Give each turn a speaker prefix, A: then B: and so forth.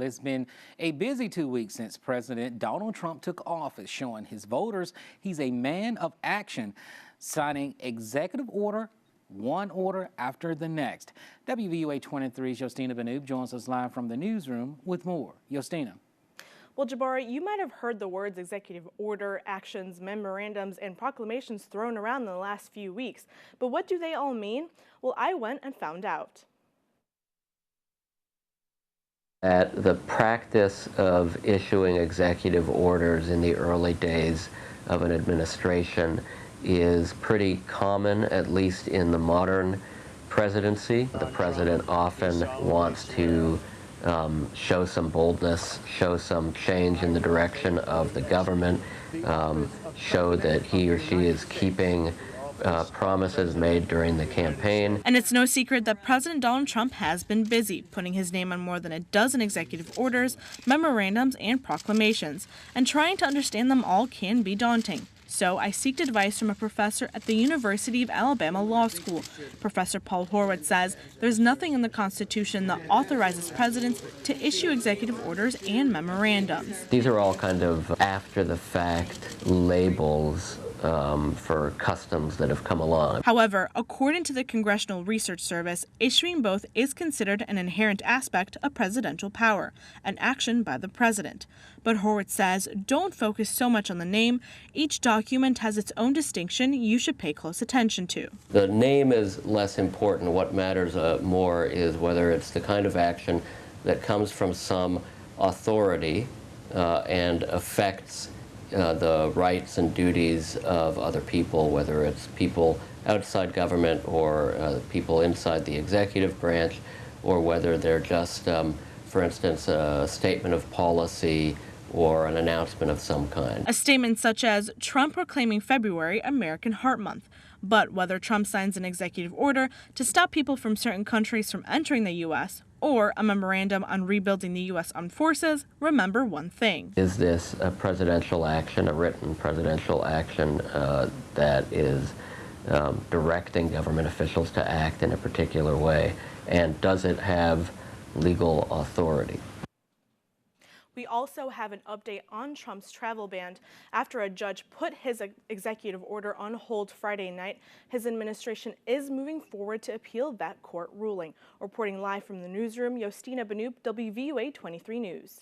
A: It's been a busy 2 weeks since President Donald Trump took office, showing his voters he's a man of action, signing executive order, one order after the next. WVUA 23's Yostina Benoob joins us live from the newsroom with more. Yostina.
B: Well, Jabari, you might have heard the words executive order, actions, memorandums, and proclamations thrown around in the last few weeks. But what do they all mean? Well, I went and found out.
C: That the practice of issuing executive orders in the early days of an administration is pretty common, at least in the modern presidency. The president often wants to show some boldness, show some change in the direction of the government, show that he or she is keeping promises made during the campaign.
B: And it's no secret that President Donald Trump has been busy, putting his name on more than a dozen executive orders, memorandums, and proclamations. And trying to understand them all can be daunting. So I sought advice from a professor at the University of Alabama Law School. Professor Paul Horowitz says there's nothing in the Constitution that authorizes presidents to issue executive orders and memorandums.
C: These are all kind of after-the-fact labels for customs that have come along.
B: However, according to the Congressional Research Service, issuing both is considered an inherent aspect of presidential power, an action by the president. But Horowitz says don't focus so much on the name. Each document has its own distinction you should pay close attention to.
C: The name is less important. What matters more is whether it's the kind of action that comes from some authority and affects the rights and duties of other people, whether it's people outside government or people inside the executive branch, or whether they're just, for instance, a statement of policy or an announcement of some kind.
B: A statement such as Trump proclaiming February American Heart Month. But whether Trump signs an executive order to stop people from certain countries from entering the U.S., or a memorandum on rebuilding the U.S. armed forces, remember one thing.
C: Is this a presidential action, a written presidential action that is directing government officials to act in a particular way? And does it have legal authority?
B: We also have an update on Trump's travel ban. After a judge put his executive order on hold Friday night, his administration is moving forward to appeal that court ruling. Reporting live from the newsroom, Yostina Benoob, WVUA 23 News.